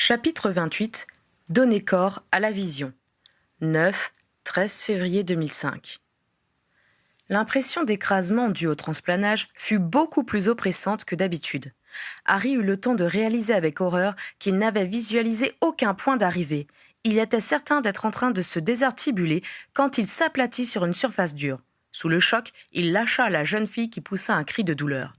Chapitre 28. Donner corps à la vision. 9-13 février 2005. L'impression d'écrasement due au transplanage fut beaucoup plus oppressante que d'habitude. Harry eut le temps de réaliser avec horreur qu'il n'avait visualisé aucun point d'arrivée. Il était certain d'être en train de se désarticuler quand il s'aplatit sur une surface dure. Sous le choc, il lâcha la jeune fille qui poussa un cri de douleur.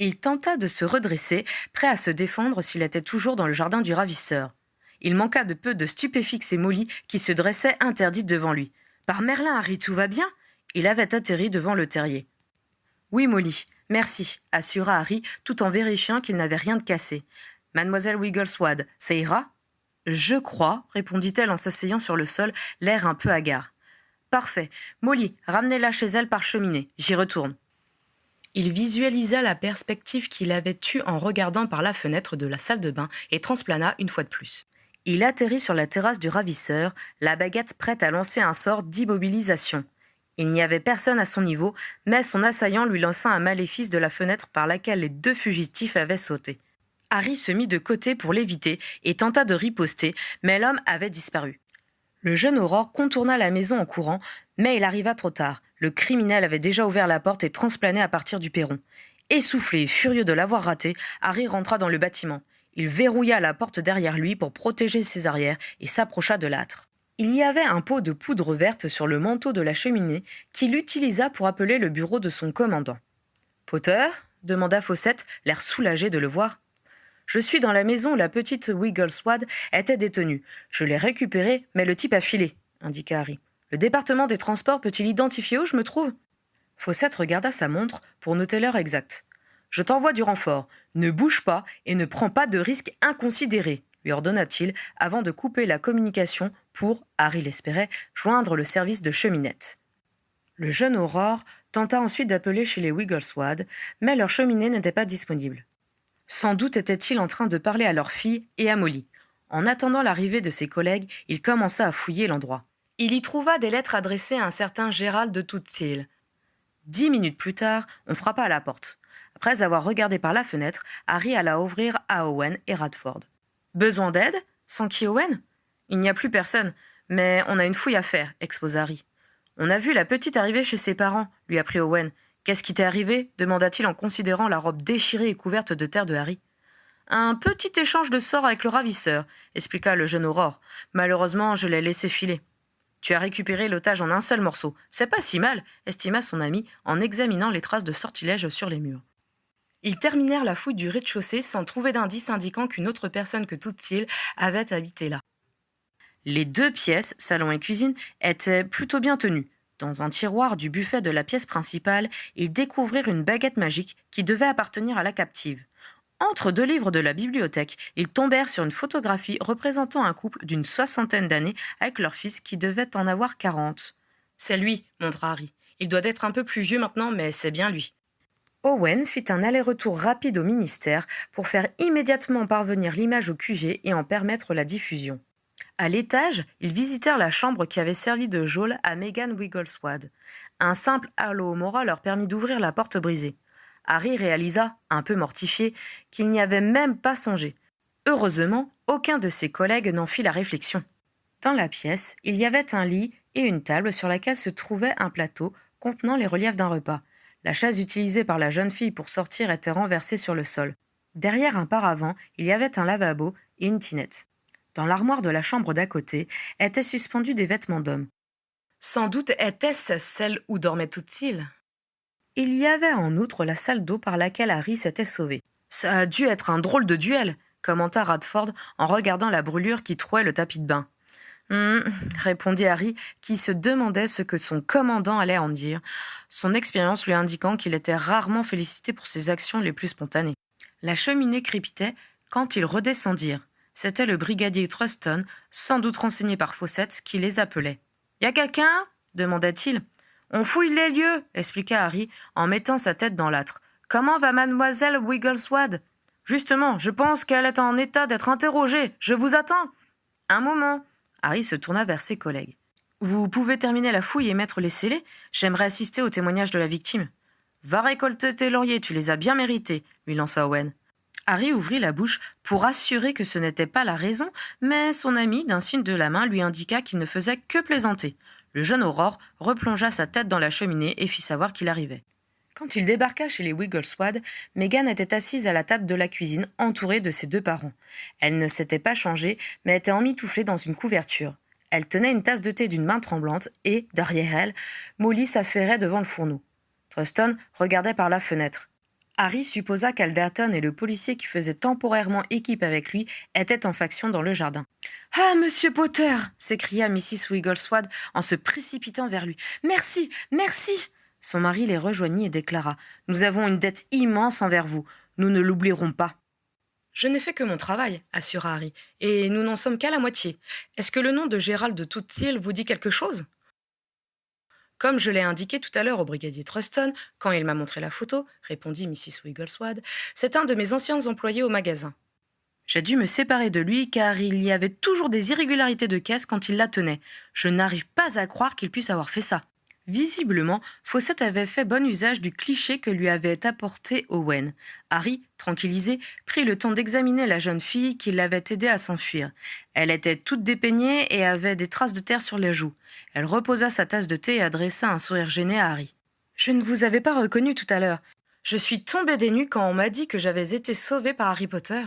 Il tenta de se redresser, prêt à se défendre s'il était toujours dans le jardin du ravisseur. Il manqua de peu de Stupéfix et Molly qui se dressaient interdites devant lui. « Par Merlin, Harry, tout va bien ?» Il avait atterri devant le terrier. « Oui, Molly, merci », assura Harry tout en vérifiant qu'il n'avait rien de cassé. « Mademoiselle Wigglesworth, ça ira ?»« Je crois, » répondit-elle en s'asseyant sur le sol, l'air un peu hagard. « Parfait. Molly, ramenez-la chez elle par cheminée. J'y retourne. » Il visualisa la perspective qu'il avait eue en regardant par la fenêtre de la salle de bain et transplana une fois de plus. Il atterrit sur la terrasse du ravisseur, la baguette prête à lancer un sort d'immobilisation. Il n'y avait personne à son niveau, mais son assaillant lui lança un maléfice de la fenêtre par laquelle les deux fugitifs avaient sauté. Harry se mit de côté pour l'éviter et tenta de riposter, mais l'homme avait disparu. Le jeune Aurore contourna la maison en courant, mais il arriva trop tard. Le criminel avait déjà ouvert la porte et transplanait à partir du perron. Essoufflé et furieux de l'avoir raté, Harry rentra dans le bâtiment. Il verrouilla la porte derrière lui pour protéger ses arrières et s'approcha de l'âtre. Il y avait un pot de poudre verte sur le manteau de la cheminée qu'il utilisa pour appeler le bureau de son commandant. « Potter ?» demanda Fawcett, l'air soulagé de le voir. « Je suis dans la maison où la petite Wigglesworth était détenue. Je l'ai récupérée, mais le type a filé, » indiqua Harry. « Le département des transports peut-il identifier où je me trouve ?» Fawcett regarda sa montre pour noter l'heure exacte. « Je t'envoie du renfort. Ne bouge pas et ne prends pas de risques inconsidérés, » lui ordonna-t-il avant de couper la communication pour, Harry l'espérait, joindre le service de cheminette. Le jeune Aurore tenta ensuite d'appeler chez les Wigglesworth, mais leur cheminée n'était pas disponible. Sans doute était-il en train de parler à leur fille et à Molly. En attendant l'arrivée de ses collègues, il commença à fouiller l'endroit. Il y trouva des lettres adressées à un certain Gérald de Toothfield. 10 minutes plus tard, on frappa à la porte. Après avoir regardé par la fenêtre, Harry alla ouvrir à Owen et Radford. « Besoin d'aide ? S'enquit Owen. « Il n'y a plus personne, mais on a une fouille à faire, » exposa Harry. « On a vu la petite arriver chez ses parents, » lui apprit Owen. « Qu'est-ce qui t'est arrivé ?» demanda-t-il en considérant la robe déchirée et couverte de terre de Harry. « Un petit échange de sorts avec le ravisseur, » expliqua le jeune Aurore. « Malheureusement, je l'ai laissé filer. »« Tu as récupéré l'otage en un seul morceau. C'est pas si mal, » estima son ami en examinant les traces de sortilège sur les murs. Ils terminèrent la fouille du rez-de-chaussée sans trouver d'indice indiquant qu'une autre personne que Toothfield avait habité là. Les deux pièces, salon et cuisine, étaient plutôt bien tenues. Dans un tiroir du buffet de la pièce principale, ils découvrirent une baguette magique qui devait appartenir à la captive. Entre deux livres de la bibliothèque, ils tombèrent sur une photographie représentant un couple d'une 60aine d'années avec leur fils qui devait en avoir 40. « C'est lui, » montra Harry. « Il doit être un peu plus vieux maintenant, mais c'est bien lui. » Owen fit un aller-retour rapide au ministère pour faire immédiatement parvenir l'image au QG et en permettre la diffusion. À l'étage, ils visitèrent la chambre qui avait servi de geôle à Megan Wigglesworth. Un simple halo Mora leur permit d'ouvrir la porte brisée. Harry réalisa, un peu mortifié, qu'il n'y avait même pas songé. Heureusement, aucun de ses collègues n'en fit la réflexion. Dans la pièce, il y avait un lit et une table sur laquelle se trouvait un plateau contenant les reliefs d'un repas. La chaise utilisée par la jeune fille pour sortir était renversée sur le sol. Derrière un paravent, il y avait un lavabo et une tinette. Dans l'armoire de la chambre d'à côté étaient suspendus des vêtements d'homme. Sans doute était-ce celle où dormait Toothfield. Il y avait en outre la salle d'eau par laquelle Harry s'était sauvé. « Ça a dû être un drôle de duel », commenta Radford en regardant la brûlure qui trouait le tapis de bain. Répondit Harry, qui se demandait ce que son commandant allait en dire, son expérience lui indiquant qu'il était rarement félicité pour ses actions les plus spontanées. La cheminée crépitait quand ils redescendirent. C'était le brigadier Truston, sans doute renseigné par Fawcett, qui les appelait. « Y a quelqu'un » demanda-t-il. « On fouille les lieux » expliqua Harry en mettant sa tête dans l'âtre. « Comment va mademoiselle Wigglesworth ?»« Justement, je pense qu'elle est en état d'être interrogée. Je vous attends. »« Un moment. » Harry se tourna vers ses collègues. « Vous pouvez terminer la fouille et mettre les scellés ? J'aimerais assister au témoignage de la victime. »« Va récolter tes lauriers, tu les as bien mérités, » lui lança Owen. Harry ouvrit la bouche pour assurer que ce n'était pas la raison, mais son ami, d'un signe de la main, lui indiqua qu'il ne faisait que plaisanter. Le jeune Aurore replongea sa tête dans la cheminée et fit savoir qu'il arrivait. Quand il débarqua chez les Wigglesworth, Meghan était assise à la table de la cuisine, entourée de ses deux parents. Elle ne s'était pas changée, mais était emmitouflée dans une couverture. Elle tenait une tasse de thé d'une main tremblante et, derrière elle, Molly s'affairait devant le fourneau. Truston regardait par la fenêtre. Harry supposa qu'Alderton et le policier qui faisait temporairement équipe avec lui étaient en faction dans le jardin. « Ah, Monsieur Potter !» s'écria Mrs. Wigglesworth en se précipitant vers lui. « Merci, merci !» Son mari les rejoignit et déclara « Nous avons une dette immense envers vous. Nous ne l'oublierons pas. » « Je n'ai fait que mon travail, » assura Harry, « et nous n'en sommes qu'à la moitié. Est-ce que le nom de Gérald de Toothil vous dit quelque chose ? » Comme je l'ai indiqué tout à l'heure au brigadier Truston, quand il m'a montré la photo, répondit Mrs. Wigglesworth, c'est un de mes anciens employés au magasin. J'ai dû me séparer de lui car il y avait toujours des irrégularités de caisse quand il la tenait. Je n'arrive pas à croire qu'il puisse avoir fait ça. Visiblement, Fawcett avait fait bon usage du cliché que lui avait apporté Owen. Harry, tranquillisé, prit le temps d'examiner la jeune fille qui l'avait aidé à s'enfuir. Elle était toute dépeignée et avait des traces de terre sur les joues. Elle reposa sa tasse de thé et adressa un sourire gêné à Harry. « Je ne vous avais pas reconnu tout à l'heure. Je suis tombée des nues quand on m'a dit que j'avais été sauvée par Harry Potter. »«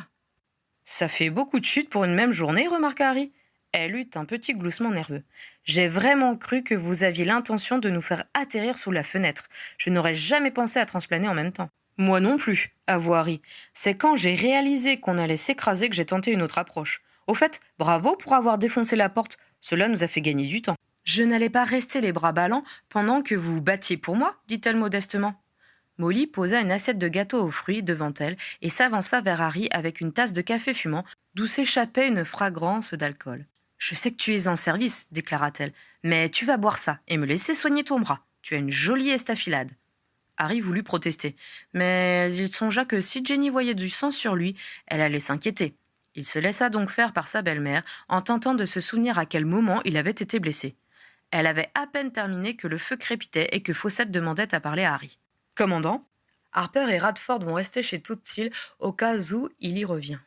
Ça fait beaucoup de chutes pour une même journée, remarqua Harry. » Elle eut un petit gloussement nerveux. « J'ai vraiment cru que vous aviez l'intention de nous faire atterrir sous la fenêtre. Je n'aurais jamais pensé à transplaner en même temps. »« Moi non plus, avoua Harry. C'est quand j'ai réalisé qu'on allait s'écraser que j'ai tenté une autre approche. Au fait, bravo pour avoir défoncé la porte. Cela nous a fait gagner du temps. »« Je n'allais pas rester les bras ballants pendant que vous vous battiez pour moi, dit-elle modestement. » Molly posa une assiette de gâteau aux fruits devant elle et s'avança vers Harry avec une tasse de café fumant d'où s'échappait une fragrance d'alcool. « Je sais que tu es en service, déclara-t-elle, mais tu vas boire ça et me laisser soigner ton bras. Tu as une jolie estafilade. » Harry voulut protester, mais il songea que si Jenny voyait du sang sur lui, elle allait s'inquiéter. Il se laissa donc faire par sa belle-mère en tentant de se souvenir à quel moment il avait été blessé. Elle avait à peine terminé que le feu crépitait et que Fawcett demandait à parler à Harry. « Commandant, Harper et Radford vont rester chez Toothil au cas où il y revient.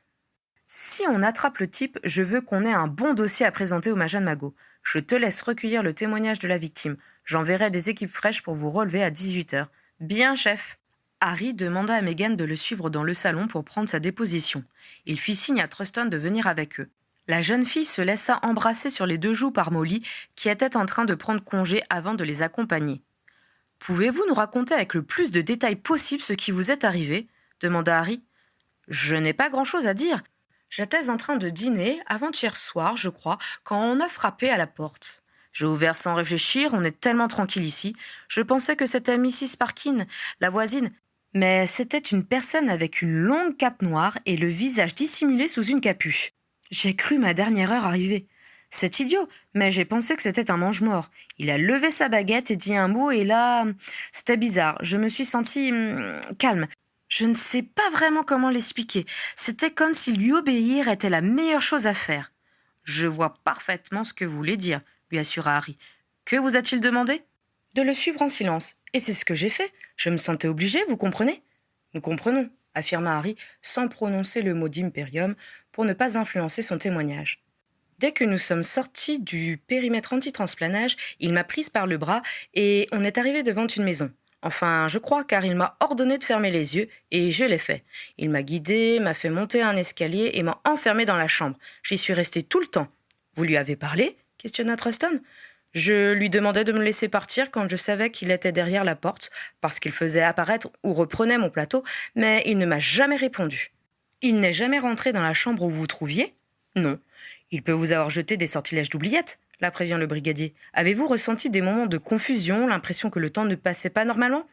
Si on attrape le type, je veux qu'on ait un bon dossier à présenter au Major Mago. Je te laisse recueillir le témoignage de la victime. J'enverrai des équipes fraîches pour vous relever à 18h. Bien, chef. » Harry demanda à Meghan de le suivre dans le salon pour prendre sa déposition. Il fit signe à Truston de venir avec eux. La jeune fille se laissa embrasser sur les deux joues par Molly, qui était en train de prendre congé avant de les accompagner. « Pouvez-vous nous raconter avec le plus de détails possible ce qui vous est arrivé ?» demanda Harry. « Je n'ai pas grand-chose à dire. J'étais en train de dîner, avant-hier soir, je crois, quand on a frappé à la porte. J'ai ouvert sans réfléchir, on est tellement tranquille ici. Je pensais que c'était Mrs. Parkin, la voisine, mais c'était une personne avec une longue cape noire et le visage dissimulé sous une capuche. J'ai cru ma dernière heure arriver. C'est idiot, mais j'ai pensé que c'était un mange-mort. Il a levé sa baguette et dit un mot et là... C'était bizarre, je me suis sentie calme. Je ne sais pas vraiment comment l'expliquer. C'était comme si lui obéir était la meilleure chose à faire. « Je vois parfaitement ce que vous voulez dire, » lui assura Harry. « Que vous a-t-il demandé ?»« De le suivre en silence. Et c'est ce que j'ai fait. Je me sentais obligé, vous comprenez ?»« Nous comprenons, » affirma Harry, sans prononcer le mot d'impérium, pour ne pas influencer son témoignage. Dès que nous sommes sortis du périmètre anti-transplanage, il m'a prise par le bras et on est arrivé devant une maison. Enfin, je crois, car il m'a ordonné de fermer les yeux, et je l'ai fait. Il m'a guidé, m'a fait monter un escalier et m'a enfermé dans la chambre. J'y suis resté tout le temps. « Vous lui avez parlé ?» questionna Truston. Je lui demandais de me laisser partir quand je savais qu'il était derrière la porte, parce qu'il faisait apparaître ou reprenait mon plateau, mais il ne m'a jamais répondu. « Il n'est jamais rentré dans la chambre où vous vous trouviez ?»« Non. Il peut vous avoir jeté des sortilèges d'oubliettes ?» la prévient le brigadier. « Avez-vous ressenti des moments de confusion, l'impression que le temps ne passait pas normalement ?»«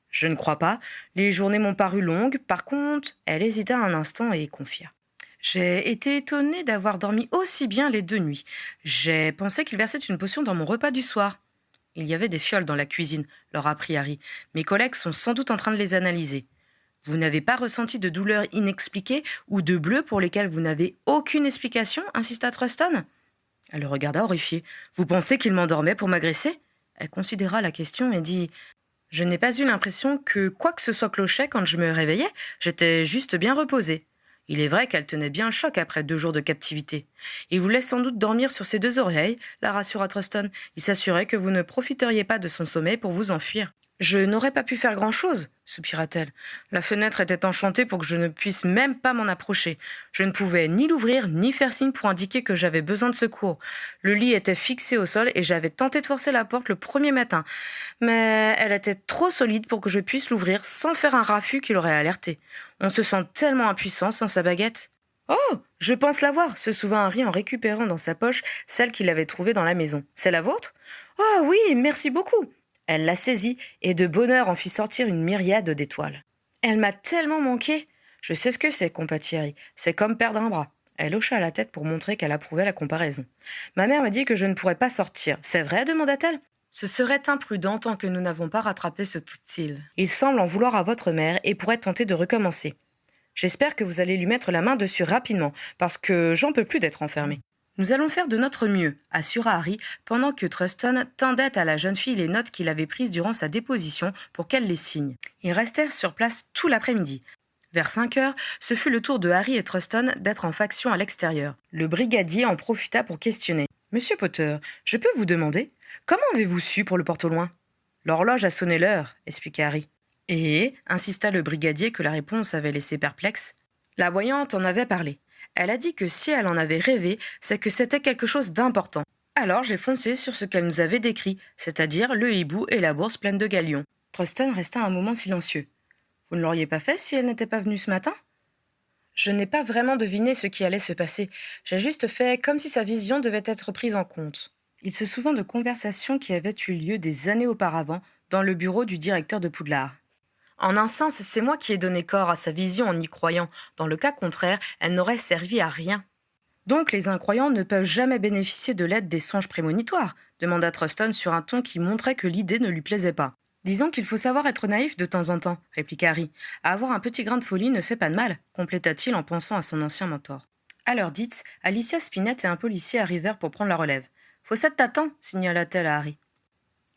Je ne crois pas. Les journées m'ont paru longues. Par contre... » Elle hésita un instant et confia. « J'ai été étonnée d'avoir dormi aussi bien les 2 nuits. J'ai pensé qu'il versait une potion dans mon repas du soir. » « Il y avait des fioles dans la cuisine, leur apprit Harry. Mes collègues sont sans doute en train de les analyser. »« Vous n'avez pas ressenti de douleurs inexpliquées ou de bleus pour lesquels vous n'avez aucune explication ?» insista Truston. Elle le regarda horrifiée. « Vous pensez qu'il m'endormait pour m'agresser ?» Elle considéra la question et dit « Je n'ai pas eu l'impression que quoi que ce soit clochait quand je me réveillais. J'étais juste bien reposée. » Il est vrai qu'elle tenait bien le choc après 2 jours de captivité. Il voulait sans doute dormir sur ses 2 oreilles, la rassura Truston. Il s'assurait que vous ne profiteriez pas de son sommeil pour vous enfuir. Je n'aurais pas pu faire grand-chose, soupira-t-elle. La fenêtre était enchantée pour que je ne puisse même pas m'en approcher. Je ne pouvais ni l'ouvrir, ni faire signe pour indiquer que j'avais besoin de secours. Le lit était fixé au sol et j'avais tenté de forcer la porte le premier matin. Mais elle était trop solide pour que je puisse l'ouvrir sans faire un raffut qui l'aurait alerté. On se sent tellement impuissant sans sa baguette. Oh, je pense l'avoir, se souvint Harry en récupérant dans sa poche celle qu'il avait trouvée dans la maison. C'est la vôtre? Oh oui, merci beaucoup. Elle la saisit et de bonne heure en fit sortir une myriade d'étoiles. Elle m'a tellement manqué. Je sais ce que c'est, compatit Harry. C'est comme perdre un bras. Elle hocha la tête pour montrer qu'elle approuvait la comparaison. Ma mère m'a dit que je ne pourrais pas sortir. C'est vrai, demanda-t-elle. Ce serait imprudent tant que nous n'avons pas rattrapé ce tout-il. Il semble en vouloir à votre mère et pourrait tenter de recommencer. J'espère que vous allez lui mettre la main dessus rapidement, parce que j'en peux plus d'être enfermée. Nous allons faire de notre mieux, assura Harry, pendant que Truston tendait à la jeune fille les notes qu'il avait prises durant sa déposition pour qu'elle les signe. Ils restèrent sur place tout l'après-midi. Vers 5 heures, ce fut le tour de Harry et Truston d'être en faction à l'extérieur. Le brigadier en profita pour questionner. « Monsieur Potter, je peux vous demander, comment avez-vous su pour le porte au loin ?»« L'horloge a sonné l'heure, » expliqua Harry. « Et ?» insista le brigadier que la réponse avait laissé perplexe. La voyante en avait parlé. Elle a dit que si elle en avait rêvé, c'est que c'était quelque chose d'important. Alors j'ai foncé sur ce qu'elle nous avait décrit, c'est-à-dire le hibou et la bourse pleine de galions. Truston resta un moment silencieux. Vous ne l'auriez pas fait si elle n'était pas venue ce matin ? Je n'ai pas vraiment deviné ce qui allait se passer. J'ai juste fait comme si sa vision devait être prise en compte. Il se souvint de conversations qui avaient eu lieu des années auparavant dans le bureau du directeur de Poudlard. En un sens, c'est moi qui ai donné corps à sa vision en y croyant. Dans le cas contraire, elle n'aurait servi à rien. Donc les incroyants ne peuvent jamais bénéficier de l'aide des songes prémonitoires, demanda Truston sur un ton qui montrait que l'idée ne lui plaisait pas. Disons qu'il faut savoir être naïf de temps en temps, répliqua Harry. Avoir un petit grain de folie ne fait pas de mal, compléta-t-il en pensant à son ancien mentor. À l'heure dite, Alicia Spinnet et un policier arrivèrent pour prendre la relève. Fawcett t'attend, signala-t-elle à Harry.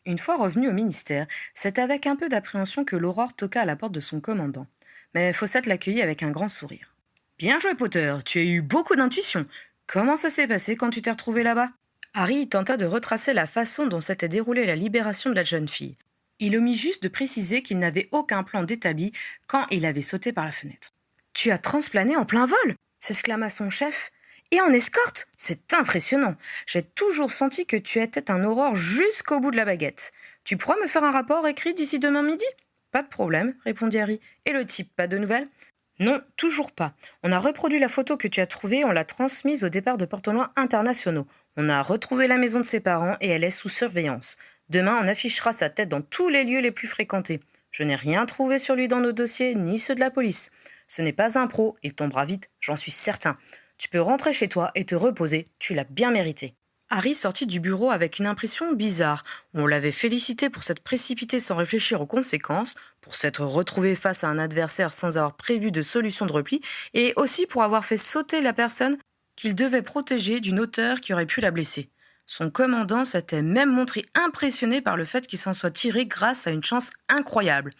Une fois revenue au ministère, c'est avec un peu d'appréhension que l'Aurore toqua à la porte de son commandant. Mais Fawcett l'accueillit avec un grand sourire. « Bien joué, Potter, tu as eu beaucoup d'intuition. Comment ça s'est passé quand tu t'es retrouvé là-bas ?» Harry tenta de retracer la façon dont s'était déroulée la libération de la jeune fille. Il omit juste de préciser qu'il n'avait aucun plan d'établi quand il avait sauté par la fenêtre. « Tu as transplané en plein vol !» s'exclama son chef. « Et en escorte ? C'est impressionnant. J'ai toujours senti que tu étais un Aurore jusqu'au bout de la baguette. Tu pourras me faire un rapport écrit d'ici demain midi ? » « Pas de problème, » répondit Harry. « Et le type, pas de nouvelles ?»« Non, toujours pas. On a reproduit la photo que tu as trouvée et on l'a transmise au départ de Porte-au-Loin internationaux. On a retrouvé la maison de ses parents et elle est sous surveillance. Demain, on affichera sa tête dans tous les lieux les plus fréquentés. Je n'ai rien trouvé sur lui dans nos dossiers, ni ceux de la police. Ce n'est pas un pro, il tombera vite, j'en suis certain. Tu peux rentrer chez toi et te reposer, tu l'as bien mérité. » Harry sortit du bureau avec une impression bizarre. On l'avait félicité pour s'être précipité sans réfléchir aux conséquences, pour s'être retrouvé face à un adversaire sans avoir prévu de solution de repli, et aussi pour avoir fait sauter la personne qu'il devait protéger d'une hauteur qui aurait pu la blesser. Son commandant s'était même montré impressionné par le fait qu'il s'en soit tiré grâce à une chance incroyable.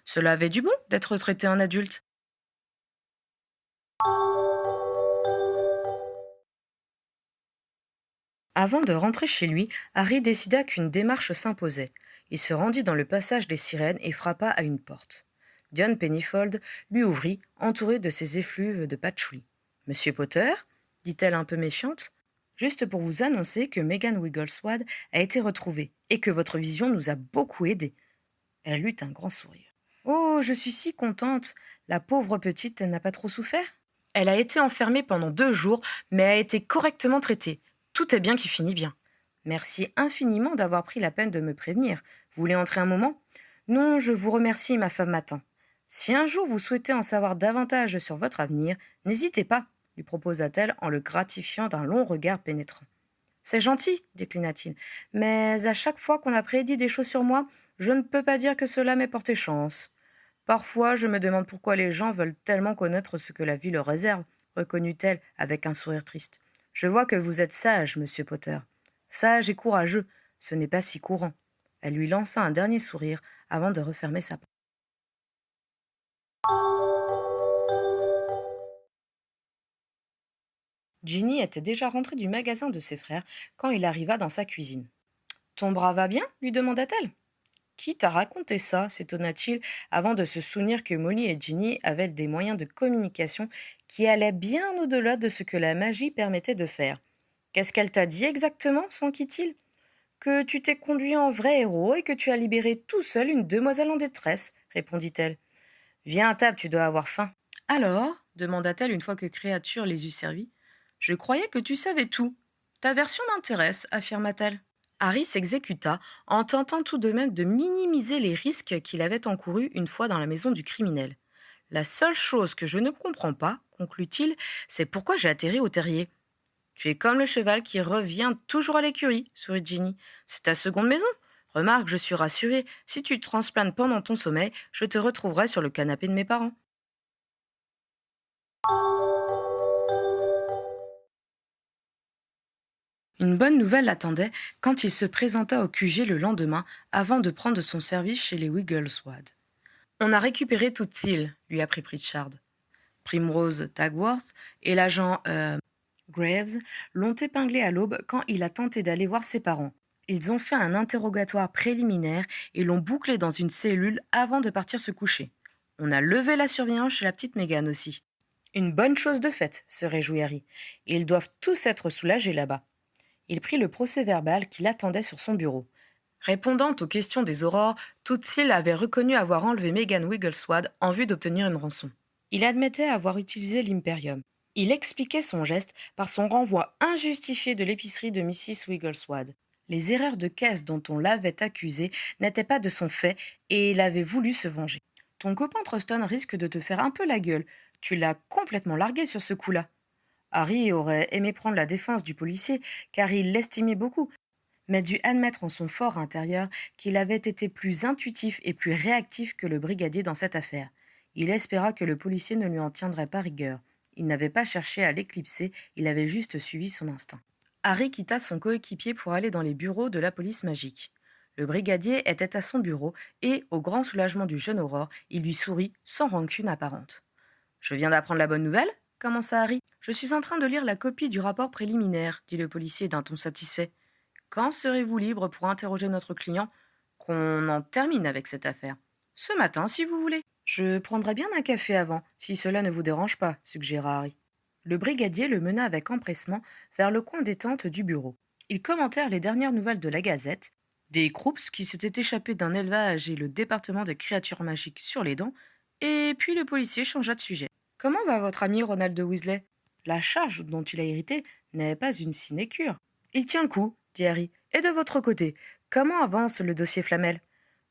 Cela avait du bon d'être traité en adulte. Avant de rentrer chez lui, Harry décida qu'une démarche s'imposait. Il se rendit dans le passage des sirènes et frappa à une porte. Dion Pennyfold lui ouvrit, entourée de ses effluves de patchouli. « Monsieur Potter ?» dit-elle un peu méfiante. « Juste pour vous annoncer que Megan Wigglesworth a été retrouvée et que votre vision nous a beaucoup aidés. » Elle eut un grand sourire. « Oh, je suis si contente. La pauvre petite n'a pas trop souffert ? Elle a été enfermée pendant 2 jours, mais a été correctement traitée. Tout est bien qui finit bien. Merci infiniment d'avoir pris la peine de me prévenir. Vous voulez entrer un moment ? Non, je vous remercie, ma femme m'attend. Si un jour vous souhaitez en savoir davantage sur votre avenir, n'hésitez pas, lui proposa-t-elle en le gratifiant d'un long regard pénétrant. C'est gentil, déclina-t-il, mais à chaque fois qu'on a prédit des choses sur moi, je ne peux pas dire que cela m'ait porté chance. Parfois, je me demande pourquoi les gens veulent tellement connaître ce que la vie leur réserve, reconnut-elle avec un sourire triste. Je vois que vous êtes sage, monsieur Potter. Sage et courageux, ce n'est pas si courant. Elle lui lança un dernier sourire avant de refermer sa porte. Ginny était déjà rentrée du magasin de ses frères quand il arriva dans sa cuisine. Ton bras va bien lui demanda-t-elle. Qui t'a raconté ça s'étonna-t-il avant de se souvenir que Molly et Ginny avaient des moyens de communication qui allaient bien au-delà de ce que la magie permettait de faire. Qu'est-ce qu'elle t'a dit exactement s'enquit-il. Que tu t'es conduit en vrai héros et que tu as libéré tout seul une demoiselle en détresse, répondit-elle. Viens à table, tu dois avoir faim. Alors demanda-t-elle une fois que Créature les eut servis. Je croyais que tu savais tout. Ta version m'intéresse, affirma-t-elle. Harry s'exécuta en tentant tout de même de minimiser les risques qu'il avait encourus une fois dans la maison du criminel. La seule chose que je ne comprends pas, conclut-il, c'est pourquoi j'ai atterri au terrier. Tu es comme le cheval qui revient toujours à l'écurie, sourit Ginny. C'est ta seconde maison. Remarque, je suis rassurée. Si tu te transplantes pendant ton sommeil, je te retrouverai sur le canapé de mes parents. Une bonne nouvelle l'attendait quand il se présenta au QG le lendemain avant de prendre son service chez les Wigglesworth. On a récupéré toute île, lui apprit Pritchard. Primrose Tagworth et l'agent Graves l'ont épinglé à l'aube quand il a tenté d'aller voir ses parents. Ils ont fait un interrogatoire préliminaire et l'ont bouclé dans une cellule avant de partir se coucher. On a levé la surveillance chez la petite Meghan aussi. Une bonne chose de faite, se réjouit Harry. Ils doivent tous être soulagés là-bas. Il prit le procès-verbal qui l'attendait sur son bureau. Répondant aux questions des Aurores, Tootsville avait reconnu avoir enlevé Meghan Wigglesworth en vue d'obtenir une rançon. Il admettait avoir utilisé l'Imperium. Il expliquait son geste par son renvoi injustifié de l'épicerie de Mrs. Wigglesworth. Les erreurs de caisse dont on l'avait accusé n'étaient pas de son fait et il avait voulu se venger. Ton copain Truston risque de te faire un peu la gueule. Tu l'as complètement largué sur ce coup-là. Harry aurait aimé prendre la défense du policier car il l'estimait beaucoup, mais dut admettre en son fort intérieur qu'il avait été plus intuitif et plus réactif que le brigadier dans cette affaire. Il espéra que le policier ne lui en tiendrait pas rigueur. Il n'avait pas cherché à l'éclipser, il avait juste suivi son instinct. Harry quitta son coéquipier pour aller dans les bureaux de la police magique. Le brigadier était à son bureau et, au grand soulagement du jeune Aurore, il lui sourit sans rancune apparente. « Je viens d'apprendre la bonne nouvelle ?» commença Harry. « Je suis en train de lire la copie du rapport préliminaire, dit le policier d'un ton satisfait. Quand serez-vous libre pour interroger notre client ? Qu'on en termine avec cette affaire. Ce matin, si vous voulez. Je prendrai bien un café avant, si cela ne vous dérange pas, suggéra Harry. Le brigadier le mena avec empressement vers le coin détente du bureau. Ils commentèrent les dernières nouvelles de la Gazette, des Croops qui s'étaient échappés d'un élevage et le département de créatures magiques sur les dents, et puis le policier changea de sujet. Comment va votre ami Ronald Weasley ? La charge dont il a hérité n'est pas une sinécure. Il tient le coup, dit Harry. Et de votre côté, comment avance le dossier Flamel ?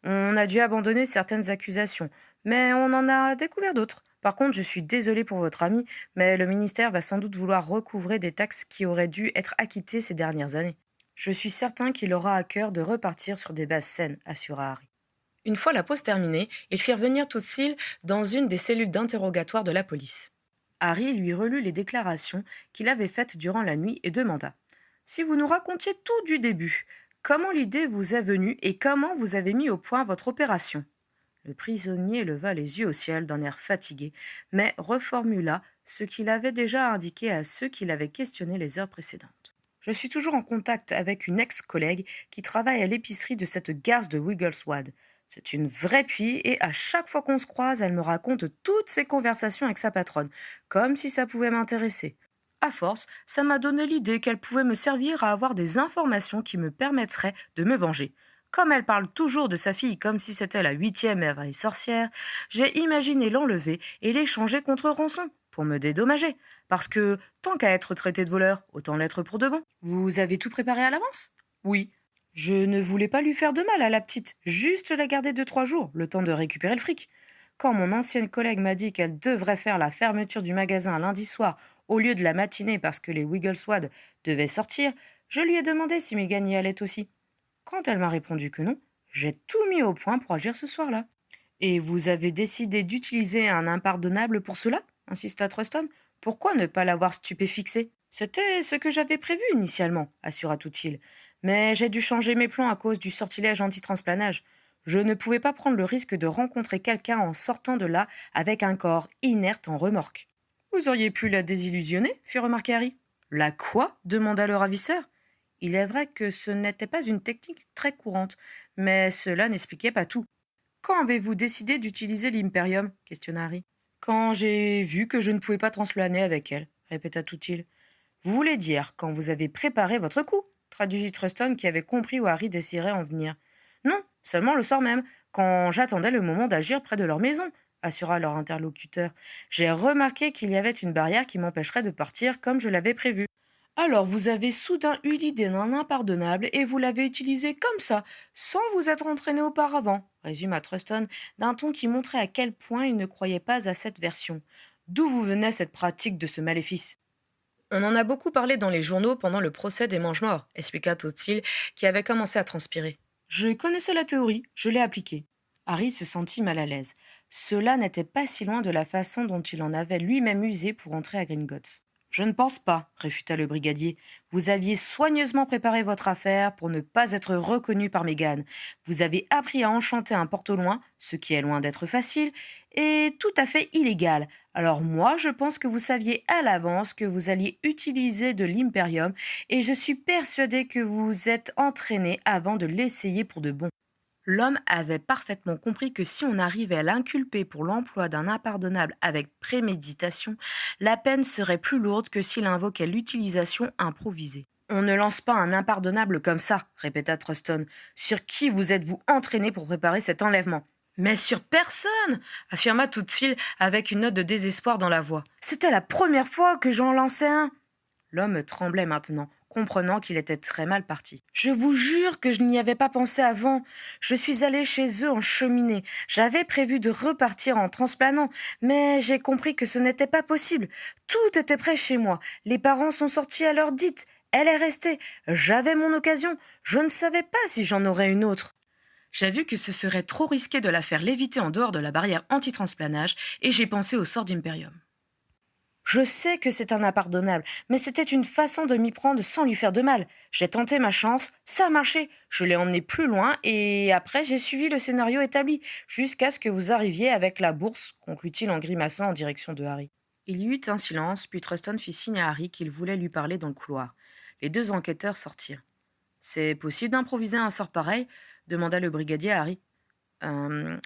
On a dû abandonner certaines accusations, mais on en a découvert d'autres. Par contre, je suis désolé pour votre ami, mais le ministère va sans doute vouloir recouvrer des taxes qui auraient dû être acquittées ces dernières années. Je suis certain qu'il aura à cœur de repartir sur des bases saines, assura Harry. Une fois la pause terminée, ils firent venir Tootsville dans une des cellules d'interrogatoire de la police. Harry lui relut les déclarations qu'il avait faites durant la nuit et demanda « Si vous nous racontiez tout du début, comment l'idée vous est venue et comment vous avez mis au point votre opération ?» Le prisonnier leva les yeux au ciel d'un air fatigué, mais reformula ce qu'il avait déjà indiqué à ceux qui l'avaient questionné les heures précédentes. « Je suis toujours en contact avec une ex-collègue qui travaille à l'épicerie de cette garce de Wigglesworth. C'est une vraie pie et à chaque fois qu'on se croise, elle me raconte toutes ses conversations avec sa patronne, comme si ça pouvait m'intéresser. À force, ça m'a donné l'idée qu'elle pouvait me servir à avoir des informations qui me permettraient de me venger. Comme elle parle toujours de sa fille comme si c'était la 8e merveille sorcière, j'ai imaginé l'enlever et l'échanger contre rançon, pour me dédommager. Parce que, tant qu'à être traité de voleur, autant l'être pour de bon. Vous avez tout préparé à l'avance ? Oui. Je ne voulais pas lui faire de mal à la petite, juste la garder 2-3 jours, le temps de récupérer le fric. Quand mon ancienne collègue m'a dit qu'elle devrait faire la fermeture du magasin lundi soir au lieu de la matinée parce que les Wigglesworth devaient sortir, je lui ai demandé si Meghan y allait aussi. Quand elle m'a répondu que non, j'ai tout mis au point pour agir ce soir-là. « Et vous avez décidé d'utiliser un impardonnable pour cela ?» insista Truston. « Pourquoi ne pas l'avoir stupéfixé ?»« C'était ce que j'avais prévu initialement, » assura Tootsville. « Mais j'ai dû changer mes plans à cause du sortilège anti-transplanage. Je ne pouvais pas prendre le risque de rencontrer quelqu'un en sortant de là avec un corps inerte en remorque. »« Vous auriez pu la désillusionner, fit remarquer Harry. La quoi? Demanda le ravisseur. Il est vrai que ce n'était pas une technique très courante, mais cela n'expliquait pas tout. Quand avez-vous décidé d'utiliser l'Imperium? Questionna Harry. Quand j'ai vu que je ne pouvais pas transplaner avec elle, répéta Toutil. Vous voulez dire quand vous avez préparé votre coup? Traduisit Truston qui avait compris où Harry désirait en venir. Non, seulement le soir même, quand j'attendais le moment d'agir près de leur maison, assura leur interlocuteur. J'ai remarqué qu'il y avait une barrière qui m'empêcherait de partir comme je l'avais prévu. Alors vous avez soudain eu l'idée d'un impardonnable et vous l'avez utilisé comme ça, sans vous être entraîné auparavant, résume Truston d'un ton qui montrait à quel point il ne croyait pas à cette version. D'où vous venait cette pratique de ce maléfice? On en a beaucoup parlé dans les journaux pendant le procès des Mange-Morts, expliqua Tothill, qui avait commencé à transpirer. Je connaissais la théorie, je l'ai appliquée. Harry se sentit mal à l'aise. Cela n'était pas si loin de la façon dont il en avait lui-même usé pour entrer à Gringotts. Je ne pense pas, réfuta le brigadier. Vous aviez soigneusement préparé votre affaire pour ne pas être reconnu par Mégane. Vous avez appris à enchanter un porte au loin, ce qui est loin d'être facile, et tout à fait illégal. Alors moi, je pense que vous saviez à l'avance que vous alliez utiliser de l'Imperium, et je suis persuadé que vous vous êtes entraîné avant de l'essayer pour de bon. L'homme avait parfaitement compris que si on arrivait à l'inculper pour l'emploi d'un impardonnable avec préméditation, la peine serait plus lourde que s'il invoquait l'utilisation improvisée. On ne lance pas un impardonnable comme ça, répéta Truston. Sur qui vous êtes-vous entraîné pour préparer cet enlèvement? Mais sur personne, affirma Tootfield avec une note de désespoir dans la voix. C'était la première fois que j'en lançais un. L'homme tremblait maintenant, comprenant qu'il était très mal parti. « Je vous jure que je n'y avais pas pensé avant. Je suis allé chez eux en cheminée. J'avais prévu de repartir en transplanant, mais j'ai compris que ce n'était pas possible. Tout était prêt chez moi. Les parents sont sortis à l'heure dite. Elle est restée. J'avais mon occasion. Je ne savais pas si j'en aurais une autre. » J'ai vu que ce serait trop risqué de la faire léviter en dehors de la barrière anti-transplanage et j'ai pensé au sort d'Imperium. Je sais que c'est un impardonnable, mais c'était une façon de m'y prendre sans lui faire de mal. J'ai tenté ma chance, ça a marché. Je l'ai emmené plus loin et après j'ai suivi le scénario établi, jusqu'à ce que vous arriviez avec la bourse, conclut-il en grimaçant en direction de Harry. Il y eut un silence, puis Truston fit signe à Harry qu'il voulait lui parler dans le couloir. Les deux enquêteurs sortirent. « C'est possible d'improviser un sort pareil ?» demanda le brigadier à Harry.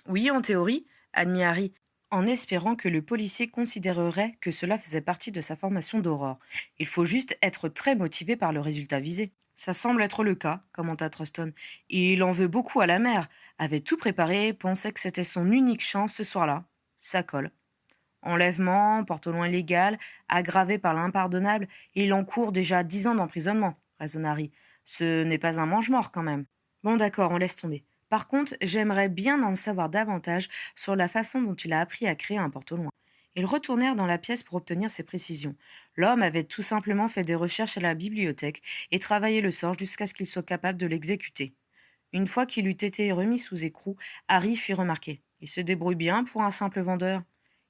Oui, en théorie, admit Harry, en espérant que le policier considérerait que cela faisait partie de sa formation d'aurore. Il faut juste être très motivé par le résultat visé. Ça semble être le cas, commenta Truston. Il en veut beaucoup à la mère, avait tout préparé, pensait que c'était son unique chance ce soir-là. Ça colle. Enlèvement, porte au loin illégal, aggravé par l'impardonnable, il encourt déjà 10 ans d'emprisonnement, raisonna Harry. Ce n'est pas un mange-mort quand même. Bon d'accord, on laisse tomber. Par contre, j'aimerais bien en savoir davantage sur la façon dont il a appris à créer un porte au loin. Ils retournèrent dans la pièce pour obtenir ces précisions. L'homme avait tout simplement fait des recherches à la bibliothèque et travaillé le sort jusqu'à ce qu'il soit capable de l'exécuter. Une fois qu'il eut été remis sous écrou, Harry fit remarquer. Il se débrouille bien pour un simple vendeur.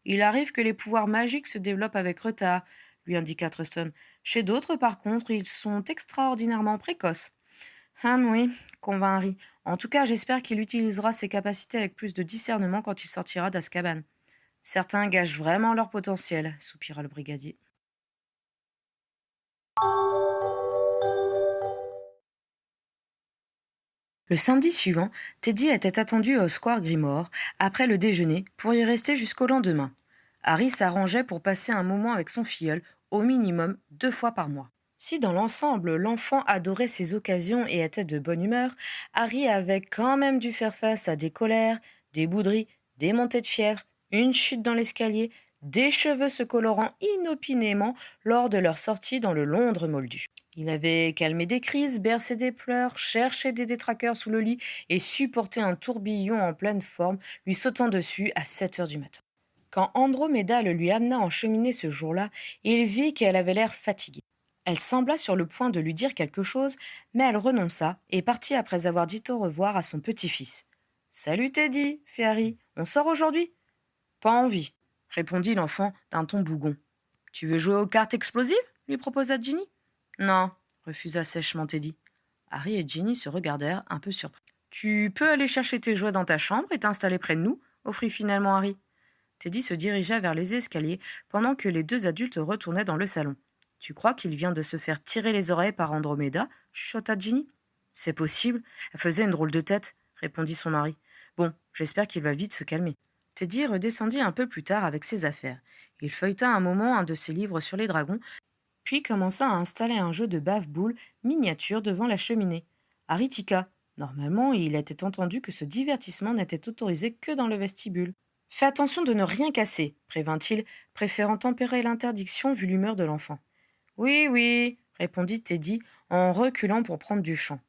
Il arrive que les pouvoirs magiques se développent avec retard, lui indiqua Truston. Chez d'autres, par contre, ils sont extraordinairement précoces. Oui, convint Harry. En tout cas, j'espère qu'il utilisera ses capacités avec plus de discernement quand il sortira d'Azkaban. Certains gâchent vraiment leur potentiel, soupira le brigadier. Le samedi suivant, Teddy était attendu au Square Grimore, après le déjeuner, pour y rester jusqu'au lendemain. Harry s'arrangeait pour passer un moment avec son filleul, au minimum 2 fois par mois. Si dans l'ensemble, l'enfant adorait ces occasions et était de bonne humeur, Harry avait quand même dû faire face à des colères, des bouderies, des montées de fièvre, une chute dans l'escalier, des cheveux se colorant inopinément lors de leur sortie dans le Londres moldu. Il avait calmé des crises, bercé des pleurs, cherché des détraqueurs sous le lit et supporté un tourbillon en pleine forme lui sautant dessus à 7 heures du matin. Quand Andromeda le lui amena en cheminée ce jour-là, il vit qu'elle avait l'air fatiguée. Elle sembla sur le point de lui dire quelque chose, mais elle renonça et partit après avoir dit au revoir à son petit-fils. « Salut Teddy, fit Harry, on sort aujourd'hui ?»« Pas envie, » répondit l'enfant d'un ton bougon. « Tu veux jouer aux cartes explosives ?» lui proposa Ginny. « Non, » refusa sèchement Teddy. Harry et Ginny se regardèrent un peu surpris. « Tu peux aller chercher tes jouets dans ta chambre et t'installer près de nous ?» offrit finalement Harry. Teddy se dirigea vers les escaliers pendant que les deux adultes retournaient dans le salon. Tu crois qu'il vient de se faire tirer les oreilles par Andromeda chuchota Ginny. C'est possible. Elle faisait une drôle de tête, répondit son mari. Bon, j'espère qu'il va vite se calmer. Teddy redescendit un peu plus tard avec ses affaires. Il feuilleta un moment un de ses livres sur les dragons, puis commença à installer un jeu de bave-boule miniature devant la cheminée. Harry tiqua. Normalement, il était entendu que ce divertissement n'était autorisé que dans le vestibule. Fais attention de ne rien casser, prévint-il, préférant tempérer l'interdiction vu l'humeur de l'enfant. Oui, oui, répondit Teddy en reculant pour prendre du champ.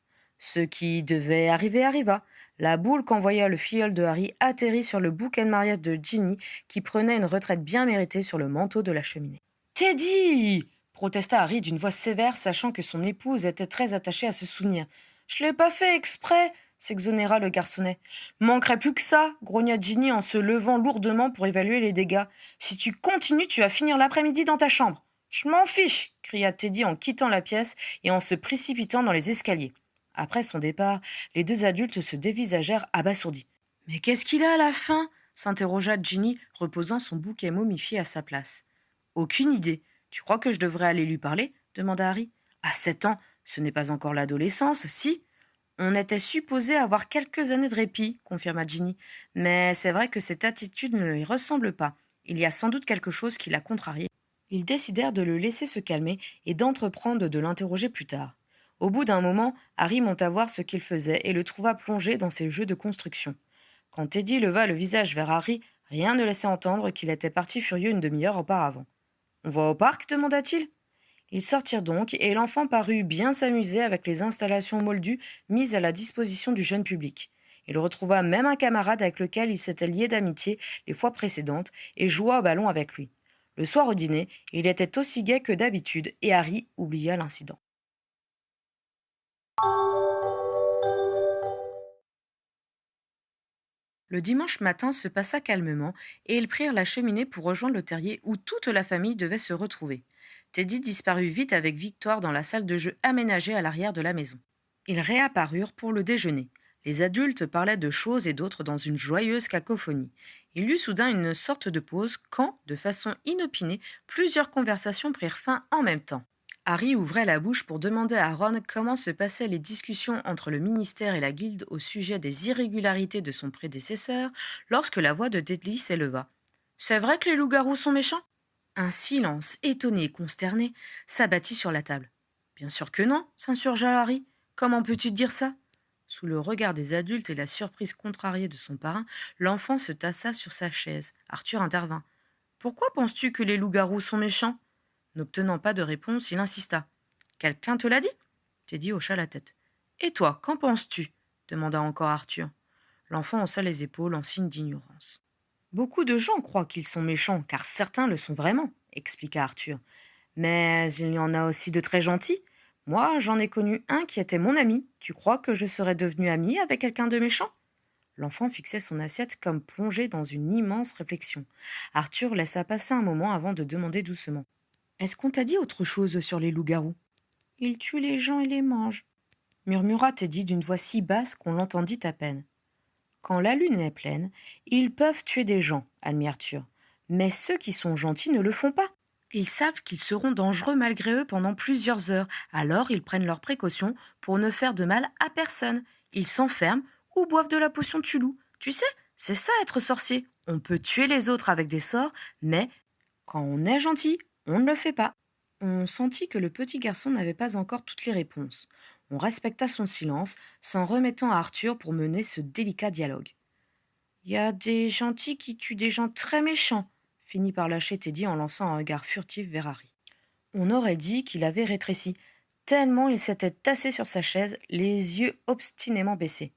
Ce qui devait arriver arriva. La boule qu'envoya le filleul de Harry atterrit sur le bouquet de mariage de Ginny qui prenait une retraite bien méritée sur le manteau de la cheminée. Teddy protesta Harry d'une voix sévère, sachant que son épouse était très attachée à ce souvenir. Je l'ai pas fait exprès, s'exonéra le garçonnet. Manquerait plus que ça, grogna Ginny en se levant lourdement pour évaluer les dégâts. Si tu continues, tu vas finir l'après-midi dans ta chambre. Je m'en fiche, cria Teddy en quittant la pièce et en se précipitant dans les escaliers. Après son départ, les deux adultes se dévisagèrent abasourdis. Mais qu'est-ce qu'il a à la fin s'interrogea Ginny, reposant son bouquet momifié à sa place. Aucune idée. Tu crois que je devrais aller lui parler demanda Harry. À 7 ans, ce n'est pas encore l'adolescence, si? On était supposé avoir quelques années de répit, confirma Ginny. Mais c'est vrai que cette attitude ne lui ressemble pas. Il y a sans doute quelque chose qui l'a contrarié. Ils décidèrent de le laisser se calmer et d'entreprendre de l'interroger plus tard. Au bout d'un moment, Harry monta voir ce qu'il faisait et le trouva plongé dans ses jeux de construction. Quand Teddy leva le visage vers Harry, rien ne laissait entendre qu'il était parti furieux une demi-heure auparavant. On va au parc demanda-t-il. Ils sortirent donc et l'enfant parut bien s'amuser avec les installations moldues mises à la disposition du jeune public. Il retrouva même un camarade avec lequel il s'était lié d'amitié les fois précédentes et joua au ballon avec lui. Le soir au dîner, il était aussi gai que d'habitude et Harry oublia l'incident. Le dimanche matin se passa calmement et ils prirent la cheminée pour rejoindre le terrier où toute la famille devait se retrouver. Teddy disparut vite avec Victoire dans la salle de jeu aménagée à l'arrière de la maison. Ils réapparurent pour le déjeuner. Les adultes parlaient de choses et d'autres dans une joyeuse cacophonie. Il y eut soudain une sorte de pause quand, de façon inopinée, plusieurs conversations prirent fin en même temps. Harry ouvrait la bouche pour demander à Ron comment se passaient les discussions entre le ministère et la Guilde au sujet des irrégularités de son prédécesseur lorsque la voix de Dudley s'éleva. « C'est vrai que les loups-garous sont méchants ?» Un silence étonné et consterné s'abattit sur la table. « Bien sûr que non, » s'insurgea Harry. « Comment peux-tu dire ça ?» Sous le regard des adultes et la surprise contrariée de son parrain, l'enfant se tassa sur sa chaise. Arthur intervint. « Pourquoi penses-tu que les loups-garous sont méchants ?» N'obtenant pas de réponse, il insista. « Quelqu'un te l'a dit ?» Teddy hocha la tête. « Et toi, qu'en penses-tu » demanda encore Arthur. L'enfant haussa les épaules en signe d'ignorance. « Beaucoup de gens croient qu'ils sont méchants, car certains le sont vraiment, » expliqua Arthur. « Mais il y en a aussi de très gentils. Moi, j'en ai connu un qui était mon ami. Tu crois que je serais devenu ami avec quelqu'un de méchant ?» L'enfant fixait son assiette comme plongé dans une immense réflexion. Arthur laissa passer un moment avant de demander doucement. « Est-ce qu'on t'a dit autre chose sur les loups-garous ?»« Ils tuent les gens et les mangent, » murmura Teddy d'une voix si basse qu'on l'entendit à peine. « Quand la lune est pleine, ils peuvent tuer des gens, » admit Arthur. « Mais ceux qui sont gentils ne le font pas. Ils savent qu'ils seront dangereux malgré eux pendant plusieurs heures, alors ils prennent leurs précautions pour ne faire de mal à personne. Ils s'enferment ou boivent de la potion de loup. Tu sais, c'est ça être sorcier. On peut tuer les autres avec des sorts, mais quand on est gentil, on ne le fait pas. » On sentit que le petit garçon n'avait pas encore toutes les réponses. On respecta son silence, s'en remettant à Arthur pour mener ce délicat dialogue. « Il y a des gentils qui tuent des gens très méchants, » finit par lâcher Teddy en lançant un regard furtif vers Harry. On aurait dit qu'il avait rétréci, tellement il s'était tassé sur sa chaise, les yeux obstinément baissés.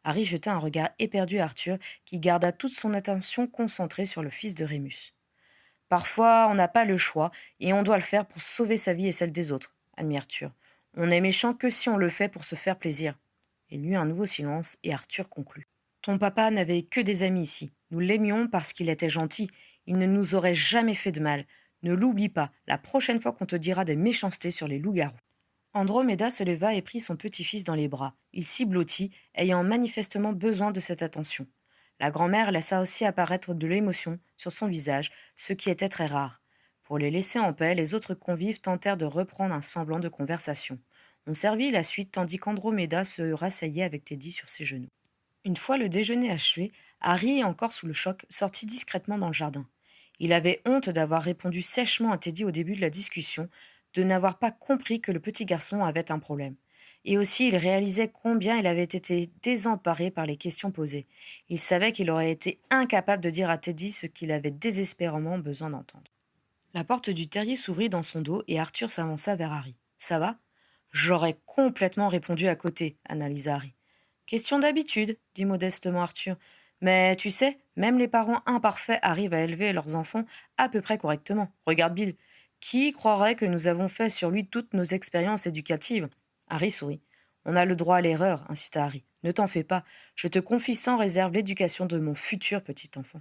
Harry jeta un regard éperdu à Arthur, qui garda toute son attention concentrée sur le fils de Rémus. « Parfois, on n'a pas le choix, et on doit le faire pour sauver sa vie et celle des autres, » admit Arthur. « On est méchant que si on le fait pour se faire plaisir. » Il y eut un nouveau silence, et Arthur conclut. « Ton papa n'avait que des amis ici. Nous l'aimions parce qu'il était gentil. Il ne nous aurait jamais fait de mal. Ne l'oublie pas, la prochaine fois qu'on te dira des méchancetés sur les loups-garous. » Andromeda se leva et prit son petit-fils dans les bras. Il s'y blottit, ayant manifestement besoin de cette attention. La grand-mère laissa aussi apparaître de l'émotion sur son visage, ce qui était très rare. Pour les laisser en paix, les autres convives tentèrent de reprendre un semblant de conversation. On servit la suite tandis qu'Andromeda se rasseyait avec Teddy sur ses genoux. Une fois le déjeuner achevé, Harry, encore sous le choc, sortit discrètement dans le jardin. Il avait honte d'avoir répondu sèchement à Teddy au début de la discussion, de n'avoir pas compris que le petit garçon avait un problème. Et aussi, il réalisait combien il avait été désemparé par les questions posées. Il savait qu'il aurait été incapable de dire à Teddy ce qu'il avait désespérément besoin d'entendre. La porte du terrier s'ouvrit dans son dos et Arthur s'avança vers Harry. Ça va? J'aurais complètement répondu à côté, analysa Harry. Question d'habitude, dit modestement Arthur. Mais tu sais, même les parents imparfaits arrivent à élever leurs enfants à peu près correctement. Regarde Bill. Qui croirait que nous avons fait sur lui toutes nos expériences éducatives? Harry sourit. On a le droit à l'erreur, insista Harry. Ne t'en fais pas, je te confie sans réserve l'éducation de mon futur petit enfant.